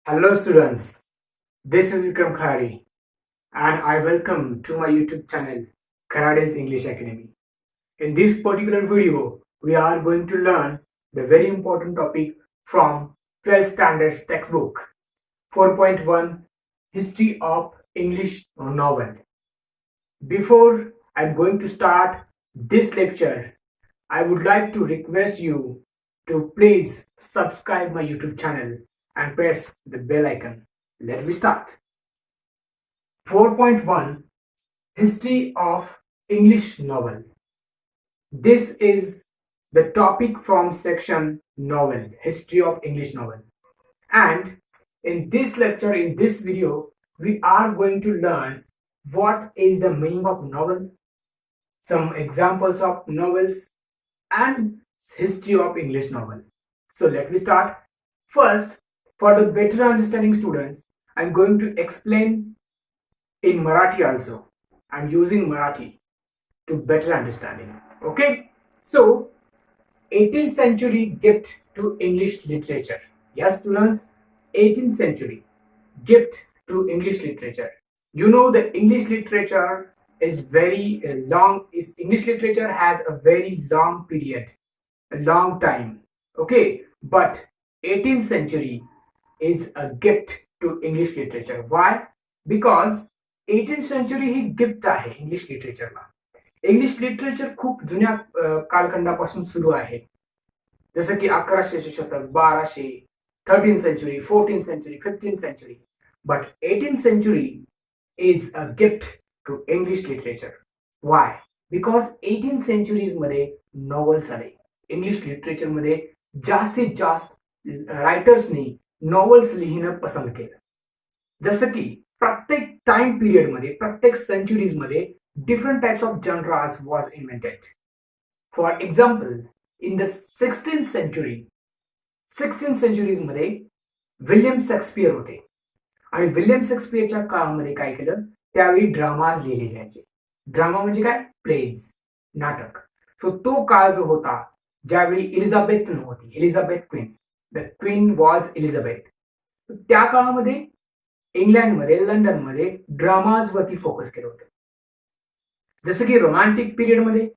Hello students, this is Vikram Khari and I welcome to my YouTube channel Kharades English Academy. In this particular video, we are going to learn the very important topic from 12th standards textbook 4.1 History of English Novel. Before I'm going to start this lecture, I would like to request you to please subscribe my YouTube channel and press the bell icon. Let me start. 4.1 History of English Novel. This is the topic from section Novel, History of English Novel. And in this lecture, in this video, we are going to learn what is the meaning of novel, some examples of novels, and history of English novel. So let me start. First, for the better understanding students, I'm going to explain in Marathi also. I'm using Marathi to better understanding. Okay, so 18th century gift to English literature. Yes, students, 18th century gift to English literature. You know the English literature is very long. English literature has a very long period, a long time. Okay, but 18th century is a gift to English literature. Why? Because 18th century he gift आहे English लिटरेचरला. English literature खूप जुन्या कालखंडापासून सुरू आहे. जसं की 1100चे शतक, 1200, 13th century, 14th century, 15th century. But 18th century is a gift to English literature. Why? Because 18th centuries मध्ये novels आले. इंग्लिश लिटरेचर मध्ये जास्तीत जास्त रायटर्सनी नॉवेल्स लिहिणं पसंत केलं. जसं की प्रत्येक टाइम पिरियड मध्ये, प्रत्येक सेंचुरीज मध्ये different types of genres was invented. For example, in the 16th century, 16th centuries मध्ये विल्यम शेक्सपियर होते आणि विल्यम शेक्सपियरच्या काळामध्ये काय केलं, त्यावेळी ड्रामाज लिहिले जायचे. ड्रामा म्हणजे काय? प्लेज, नाटक. सो तो काळ जो होता ज्यावेळी एलिझाबेथ होती, Elizabeth queen, the queen was Elizabeth. त्या काळामध्ये इंग्लंडमध्ये, लंडनमध्ये ड्रामाजवरती फोकस केलं होतं. जसं की रोमॅन्टिक पिरियड मध्ये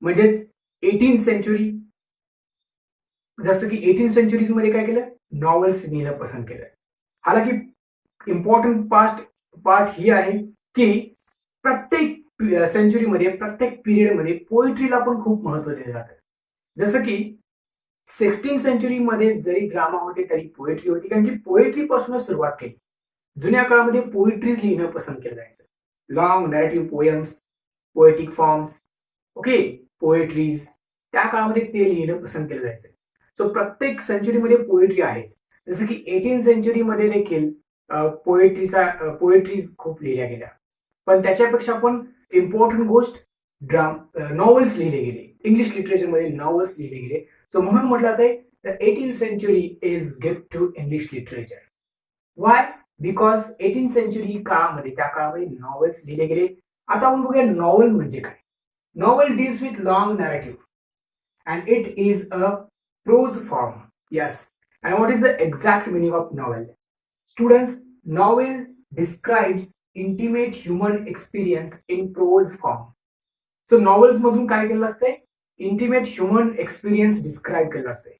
म्हणजेच 18th सेंचुरी, जसं की 18th सेंचुरीज मध्ये काय केलं, नॉवेल्स लिहिणं पसंत केलं. हालाकी इम्पॉर्टंट पार्ट ही आहे की प्रत्येक सेंचुरीमध्ये, प्रत्येक पिरियडमध्ये पोएट्रीला पण खूप महत्व दिलं जातं. जसं की 16th सेंचुरी मध्ये जरी ड्रामा होते तरी पोएट्री होती, कारण की पोएट्री पासूनच सुरुवात केली. जुन्या काळामध्ये पोएट्रीज लिहिणं पसंत केलं जायचं. Long narrative poems, poetic forms, okay, poetries, त्या काळामध्ये ते लिहिणं पसंत केलं जायचं. सो प्रत्येक सेंचुरीमध्ये पोएट्री आहे. जसं की 18th सेंचुरीमध्ये देखील पोएट्रीज खूप लिहिल्या गेल्या. पण त्याच्यापेक्षा पण इम्पॉर्टंट गोष्ट नॉवेल्स लिहिले गेले. इंग्लिश लिटरेचरमध्ये नॉवेल्स लिहिले गेले. सो म्हणून म्हटलं जाते the 18th century is gift to English literature. Why? Because 18th century काळामध्ये, त्या काळामध्ये नॉवेल्स लिहिले गेले. आता आपण बघूया नॉवेल म्हणजे काय. Novel deals with long narrative and it is a prose form. Yes. And what is the exact meaning of novel? Students, novel describes intimate human experience in prose form. So novels मधून काय केलं असते? Intimate human experience describe केलं असते.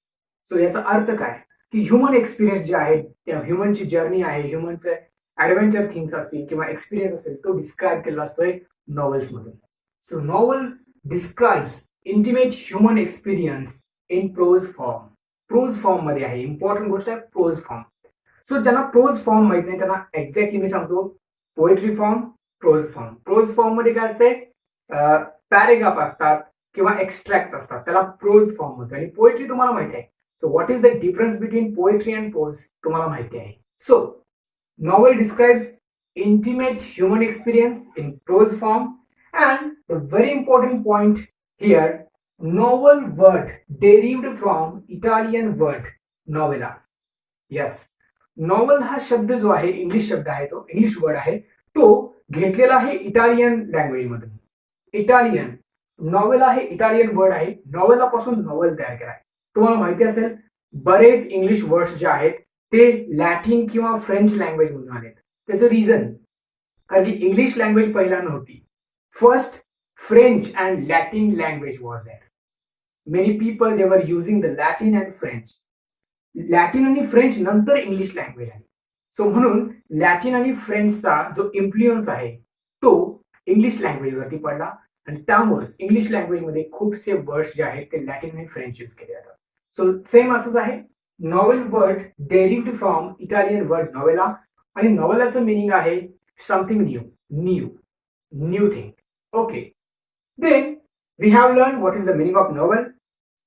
So याचा अर्थ काय की ह्युमन एक्सपिरियन्स जे आहे, त्या ह्युमनची जर्नी आहे, ह्युमनचे ऍडव्हेंचर थिंग्स असतील किंवा एक्सपिरियन्स असेल, तो डिस्क्राईब केला असतोय नॉवेल्स मधून. So novel describes intimate human experience in prose form. Prose form मध्ये आहे. इम्पॉर्टंट गोष्ट आहे प्रोज फॉर्म. सो ज्यांना प्रोज फॉर्म माहित नाही त्यांना एक्झॅक्टली मी सांगतो, poetry form, prose form. Prose form मध्ये काय असते? पॅरेग्राफ असतात किंवा एक्स्ट्रॅक्ट असतात, त्याला प्रोज फॉर्म म्हणतो. आणि पोएट्री तुम्हाला माहिती आहे. So what is the difference between poetry and prose तुम्हाला माहिती आहे. सो novel describes intimate human experience in prose form, and the very important point here, novel word derived from Italian word novella. Yes, novel हा शब्द जो आहे, English शब्द आहे, तो इंग्लिश वर्ड आहे, तो घेतलेला आहे इटालियन लँग्वेज मधून. इटालियन नॉवेल आहे, इटालियन वर्ड आहे. नॉवेला पासून नॉवेल तयार केला आहे. तुम्हाला माहिती असेल बरेच इंग्लिश वर्ड्स जे आहेत ते लॅटिन किंवा फ्रेंच लँग्वेज मधून आलेत. त्याचं रिझन कारण की इंग्लिश लँग्वेज पहिला नव्हती. First French and Latin language was there. Many people they were using the Latin and French. Latin आणि फ्रेंच नंतर इंग्लिश लँग्वेज आहे. सो म्हणून लॅटिन आणि फ्रेंचचा जो इन्फ्लुएन्स आहे तो इंग्लिश लँग्वेजवरती पडला आणि त्यामुळे इंग्लिश लँग्वेजमध्ये खूपसे वर्ड्स जे आहेत ते लॅटिन आणि फ्रेंच यूज केले जातात. सो सेम असंच आहे. Novel word derived from Italian word novella आणि नॉवेलाचं मिनिंग आहे something new, new new thing. Okay, then we have learn what is the meaning of novel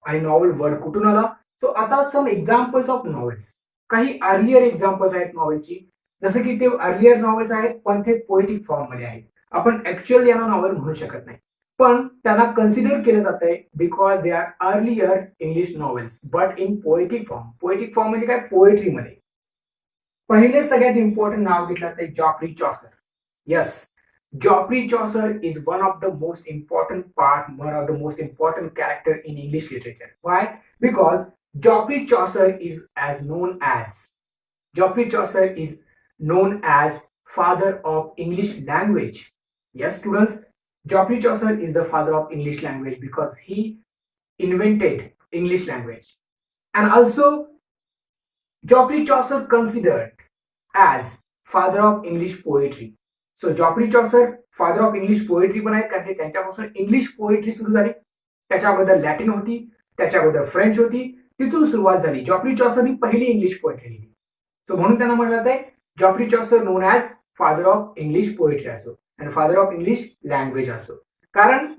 आणि नॉवेल वर्ड कुठून आला. सो आता सम एक्झाम्पल्स ऑफ नॉवेल्स. काही earlier examples आहेत नॉवेलची, जसं की ते अर्लियर नॉवेल्स आहेत पण ते पोएटिक फॉर्म मध्ये आहेत. आपण ऍक्च्युअली यांना नॉवेल म्हणू शकत नाही पण त्यांना कन्सिडर केलं जात आहे because they are earlier English novels but in poetic form. Poetic form म्हणजे काय, पोएट्री मध्ये. पहिले सगळ्यात इम्पॉर्टंट नाव घेतलं ते Geoffrey Chaucer. Yes, Geoffrey Chaucer is one of the most important part, one of the most important character in English literature. Why? Because Geoffrey Chaucer is known as father of English language. Yes, students, Geoffrey Chaucer is the father of English language because he invented English language. And also, Geoffrey Chaucer considered as father of English poetry. So Geoffrey Chaucer father of English poetry पण आहेत कारण त्यांच्यापासून English poetry सुरू झाली. त्याच्या अगोदर Latin होती, त्याच्या अगोदर फ्रेंच होती, तिथून सुरुवात झाली. जॉफ्री चॉसरनी पहिली इंग्लिश पोएट्री लिहिली. सो म्हणून त्यांना म्हटलं जाते Geoffrey Chaucer known as father of English poetry असो and father of English language असो. कारण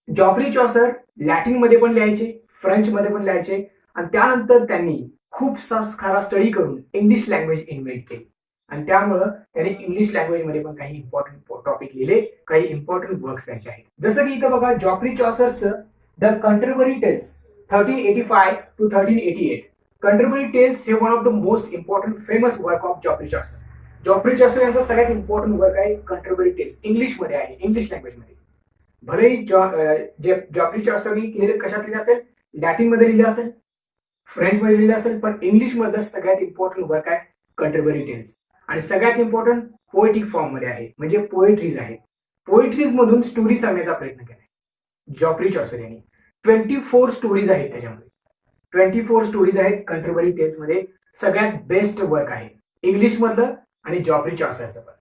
जॉफ्री चॉसर लॅटिन मध्ये पण लिहायचे, फ्रेंच मध्ये पण लिहायचे आणि त्यानंतर त्यांनी खूप सारा स्टडी करून इंग्लिश लँग्वेज इन्व्हेंट केली आणि त्यामुळं त्याने इंग्लिश लँग्वेज मध्ये पण काही इम्पॉर्टंट टॉपिक लिहिले, काही इम्पॉर्टंट वर्क्स त्यांचे आहेत. जसं की इथं बघा जॉफ्री चॉसरचं the Canterbury Tales 1385 to 1388. Canterbury Tales हे one of the most important famous work of Geoffrey Chaucer. Geoffrey Chaucer यांचा सगळ्यात इम्पॉर्टंट वर्क आहे कंटरबरी टेल्स. इंग्लिश मध्ये आहे, इंग्लिश लँग्वेज मध्ये. भलेही जॉफ्री चॉसरनी लिहिलं कशात लिहिलं असेल, लॅटिन मध्ये लिहिलं असेल, फ्रेंच मध्ये लिहिलं असेल, पण इंग्लिश मधलं सगळ्यात इम्पॉर्टंट वर्क आहे कंटरबरी टेल्स. आणि सगळ्यात इम्पॉर्टंट पोएटिक फॉर्म मध्ये आहे म्हणजे पोएट्रीज आहे. पोएट्रीज मधून स्टोरी सांगण्याचा प्रयत्न केला जॉफ्री चॉसर यांनी. 24 स्टोरीज आहेत त्याच्यामध्ये. 24 स्टोरीज आहेत कंटरबरी टेल्स मध्ये. सगळ्यात बेस्ट वर्क आहे इंग्लिश मधलं आणि जॉफ्री चॉसरचं पण.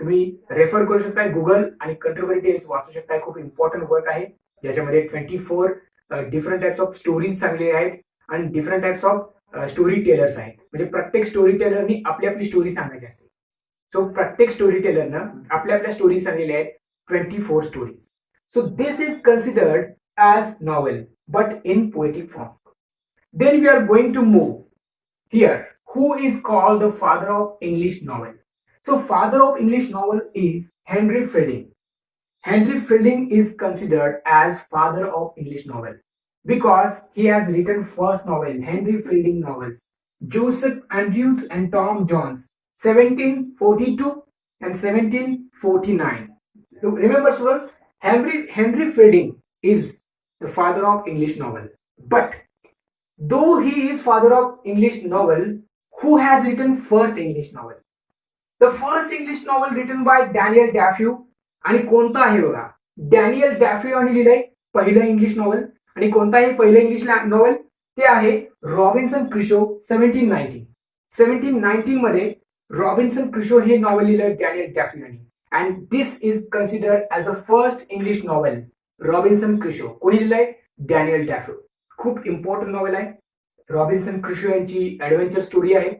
तुम्ही रेफर करू शकता गुगल आणि कंटरबरी टेल्स वाचू शकता. खूप इम्पॉर्टंट वर्क आहे ज्याच्यामध्ये 24 डिफरंट टाइप्स ऑफ स्टोरीज सांगलेले आहेत आणि different types of story tellers आहेत. म्हणजे प्रत्येक स्टोरी टेलरनी आपली आपली स्टोरी सांगायची असते. सो प्रत्येक स्टोरी टेलरनं आपल्या आपल्या स्टोरी सांगलेल्या आहेत 24 stories. So this is considered as novel but in poetic form. Then we are going to move here. Who is called the father of English novel? So father of English novel is Henry Fielding. Henry Fielding is considered as father of English novel because he has written first novel, Henry Fielding novels, Joseph Andrews and Tom Jones, 1742 and 1749. So remember students, Henry Fielding is the father of English novel. But though he is father of English novel, who has written first English novel? The first English novel written by Daniel Defoe. आणि कोणता आहे बघा, Daniel Defoe यांनी लिहिलंय पहिलं English novel. आणि कोणता आहे पहिलं इंग्लिश नॉवेल? ते आहे रॉबिन्सन क्रुशो 1719. 1719 मध्ये रॉबिन्सन क्रुशो हे नॉवेल लिहिलं डॅनियल डॅफ्यू यांनी. And this is considered as the first English novel. Robinson Crusoe कोणी लिहिलंय? Daniel Defoe. खूप इम्पॉर्टंट नॉवेल आहे. रॉबिन्सन क्रुशो यांची ऍडव्हेंचर स्टोरी आहे,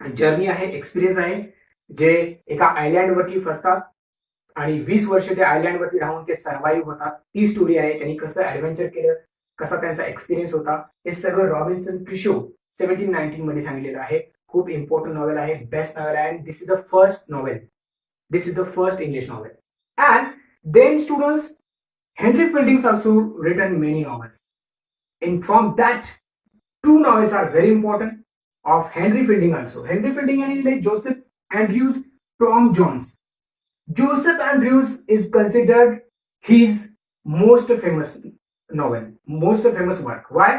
जर्नी आहे, एक्सपिरियन्स आहे. जे एका आयलँड वरती फसतात आणि 20 वर्ष त्या आयलँड वरती राहून ते सर्व्हाइव्ह होतात. ती स्टोरी आहे. त्यांनी कसं ऍडव्हेंचर केलं, कसा त्यांचा एक्सपिरियन्स होता, हे सगळं रॉबिन्सन क्रुशो 1719 मध्ये सांगितलेलं आहे. खूप इम्पॉर्टंट नॉवेल आहे, बेस्ट नॉवेल आहे. This is the first novel, this is the first English novel. And then students, Henry Fielding also written many novels. In from that 2 novels are very important of Henry Fielding also. Henry Fielding यांनी लिहिले Joseph Andrews, Tom Jones. Joseph Andrews is considered his most famous novel, most famous work. Why?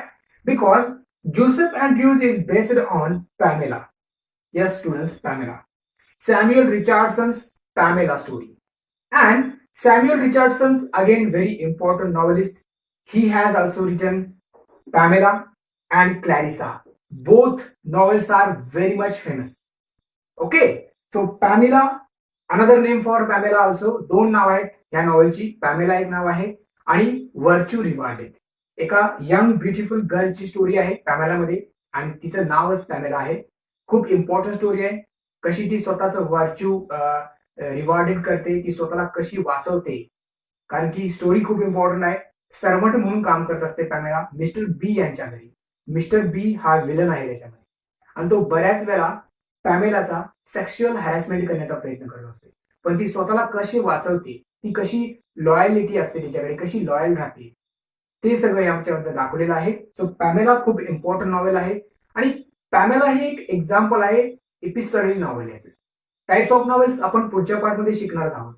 Because Joseph Andrews is based on Pamela. Yes, students, Pamela. Samuel Richardson's Pamela story. And Samuel Richardson's again very important novelist. He has also written Pamela and Clarissa. Both novels are very much famous. Okay, so Pamela, another name for Pamela also, दोन नाव आहेत या नॉवेलची. पॅमेला एक नाव आहे आणि virtue rewarded. एका young beautiful गर्लची story आहे पॅमेलामध्ये आणि तिचं नावच पॅमेला आहे. खूप इम्पॉर्टंट स्टोरी आहे. कशी ती स्वतःचं व्हर्च्यू रिवॉर्डेड करते, ती स्वतःला कशी वाचवते, कारण की स्टोरी खूप इम्पॉर्टंट आहे. सर्वंट म्हणून काम करत असते पॅमेला मिस्टर बी यांच्या घरी. मिस्टर बी हा विलन आहे त्याच्यामध्ये आणि तो बऱ्याच वेळा पॅमेलाचा सेक्शुअल हॅरेसमेंट करण्याचा प्रयत्न करत असते. पण ती स्वतःला कशी वाचवते, ती कशी लॉयलिटी असते तिच्याकडे, कशी लॉयल राहते, ते सगळं याच्यामध्ये दाखवलेलं आहे. सो पॅमेला खूप इम्पॉर्टंट नॉवेल आहे आणि पॅमेला हे एक एक्झाम्पल आहे एपिस्टोलरी नॉवेल याचे. टाइप्स ऑफ नॉवेल्स आपण पुढच्या पार्टमध्ये शिकणार आहोत.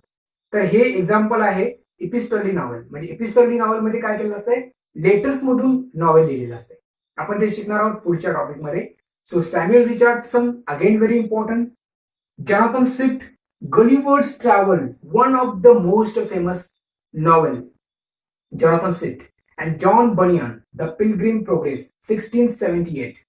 तर हे एक्झाम्पल आहे एपिस्टोलरी नॉवेल. म्हणजे एपिस्टोलरी नॉवेल मध्ये काय केलेलं असतंय, लेटर्स मधून नॉवेल लिहिलेलं असते. आपण ते शिकणार आहोत पुढच्या टॉपिकमध्ये. So Samuel Richardson again very important. Jonathan Swift, Gulliver's Travel, one of the most famous novel. Jonathan Swift and John Bunyan, The Pilgrim Progress, 1678.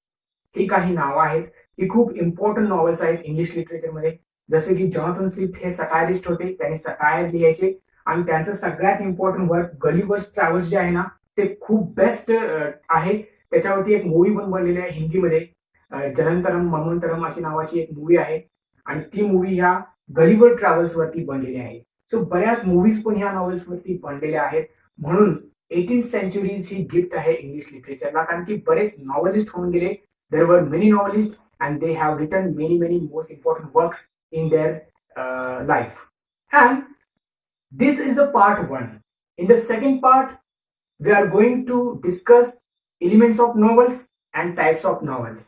ही काही नावं आहेत. ही खूप इम्पॉर्टंट नॉवेल्स आहेत इंग्लिश लिटरेचरमध्ये. जसे की जॉनथन स्विफ्ट हे सटायरिस्ट होते, त्यांनी सटायर लिहायचे आणि त्यांचं सगळ्यात इम्पॉर्टंट वर्क गलिवर्स ट्रॅव्हल्स जे आहे ना, ते खूप बेस्ट आहे. त्याच्यावरती एक मूवी पण बनलेली आहे हिंदीमध्ये, जनंतरम ममंतरम अशी नावाची एक मूवी आहे आणि ती मूवी ह्या गलिवर ट्रॅव्हल्स वरती बनलेली आहे. सो बऱ्याच मूवीज पण ह्या नॉवेल्स वरती बनलेल्या आहेत. म्हणून 18th सेंचुरीज ही गिफ्ट आहे इंग्लिश लिटरेचरला, कारण की बरेच नॉवेलिस्ट होऊन गेले. There were many novelists and they have written many most important works in their life. And this is the part 1. In the second part, we are going to discuss elements of novels and types of novels.